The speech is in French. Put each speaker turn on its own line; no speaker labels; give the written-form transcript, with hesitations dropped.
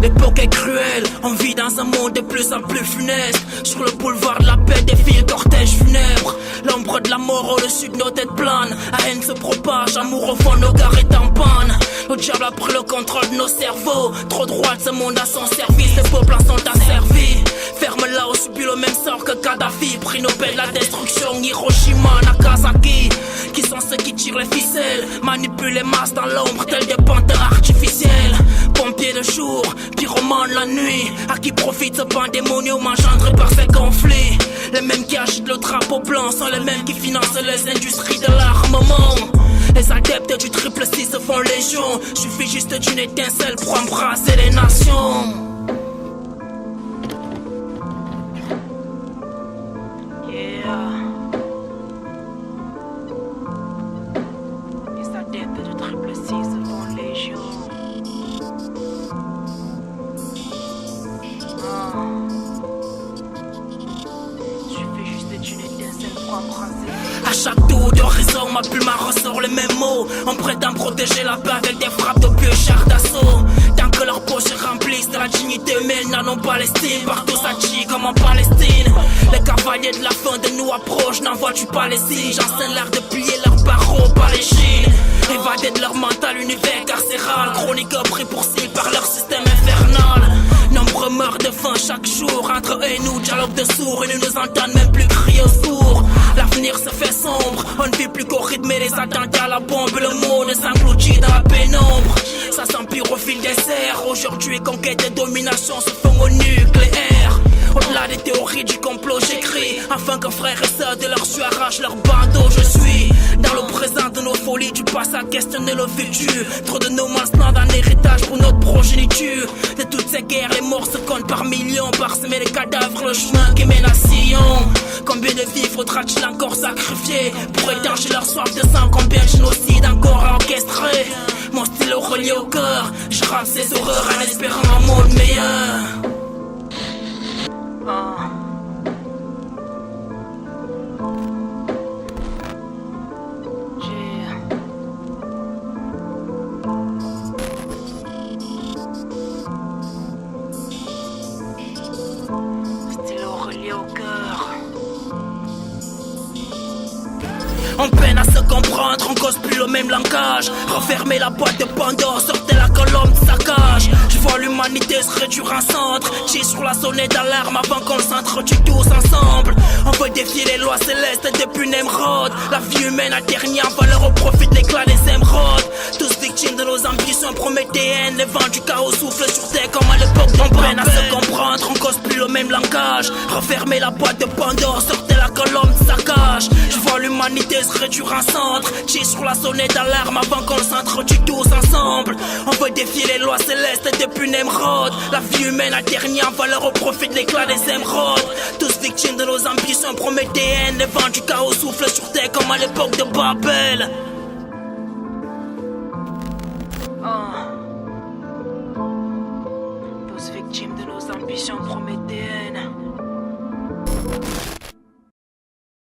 L'époque est cruelle, on vit dans un monde de plus en plus funeste. Sur le boulevard de la paix défile le cortège funèbre. L'ombre de la mort au-dessus de nos têtes planes. La haine se propage, amour au fond, nos gares est en panne. Le diable a pris le contrôle de nos cerveaux. Trop droit de ce monde à son service, les peuples en sont asservis. Ferme-la, on subit le même sort que Kadhafi. Prix Nobel de la destruction, Hiroshima, Nagasaki. Qui sont ceux qui tirent les ficelles, manipulent les masses dans l'ombre tels des panthères artificiels. Pompiers de jour, pyromanes la nuit. À qui profite ce pandémonium engendré par ces conflits. Les mêmes qui agitent le drapeau blanc sont les mêmes qui financent les industries de l'armement. Les adeptes du triple 6 se font légion. Suffit juste d'une étincelle pour embrasser les nations. Les adeptes du triple 6 se font légion. Suffit juste d'une étincelle pour embrasser. À chaque tour d'horizon, ma plume ressort les mêmes mots. On prétend protéger la paix avec des frappes de pieux chars d'assaut. Tant que leurs poches remplissent de la dignité humaine, n'en ont pas l'estime. Partout ça chie comme en Palestine. Les cavaliers de la fin de nous approchent, n'en vois-tu pas les signes. J'enseigne l'art de plier leurs barreaux par les chines. Évadés de leur mental univers carcéral. Chronique pris pour cible par leur système infernal. Nombreux meurent de faim chaque jour. Entre eux et nous, dialogue de sourds. Ils ne nous entendent même plus crier au sourd. L'avenir se fait sombre. On ne vit plus qu'au rythme des attentats à la bombe. Le monde s'engloutit dans la pénombre. Ça s'empire au fil des serres. Aujourd'hui, conquête et domination se font au nucléaire. Au-delà des théories du complot, j'écris afin que frères et sœurs de leur sueur arrachent leur bandeau. Je suis dans le présent de nos folies, du passé à questionner le futur. Trop de no man's land, un héritage pour notre progéniture. De toutes ces guerres, les morts se comptent par millions. Parsemer les cadavres, le chemin qui mène à Sion. Combien de vies faudra-t-il encore sacrifier pour étancher leur soif de sang? Combien de génocides encore à orchestrer? Mon stylo relié au cœur, je rame ces horreurs en espérant un monde meilleur. Stylo relié au cœur. On peine à se comprendre, on cause plus le même langage. Refermez la boîte de Pandore, sortez la colombe de sa cage. Je vois l'humanité se réduire en centre. Tire sur la sonnette d'alarme avant qu'on s'entretue tous ensemble. On veut défier les lois célestes depuis Nemrod. La vie humaine a dernière valeur au profit de l'éclat des émeraudes. Tous victimes de nos ambitions prométhéennes. Les vents du chaos soufflent sur terre comme à l'époque d'on peine à se comprendre, on cause plus le même langage. Refermez la boîte de Pandore, sortez la colombe de sa cage. Je vois l'humanité se réduire en centre. Tire sur la sonnette d'alarme avant qu'on s'entretue tous ensemble. On veut défier les lois célestes depuis Nemrod. La vie humaine a dernière valeur au profit de l'éclat des émeraudes. Tous victimes de nos ambitions prométhéennes. Les vents du chaos soufflent sur terre comme à l'époque de Babel.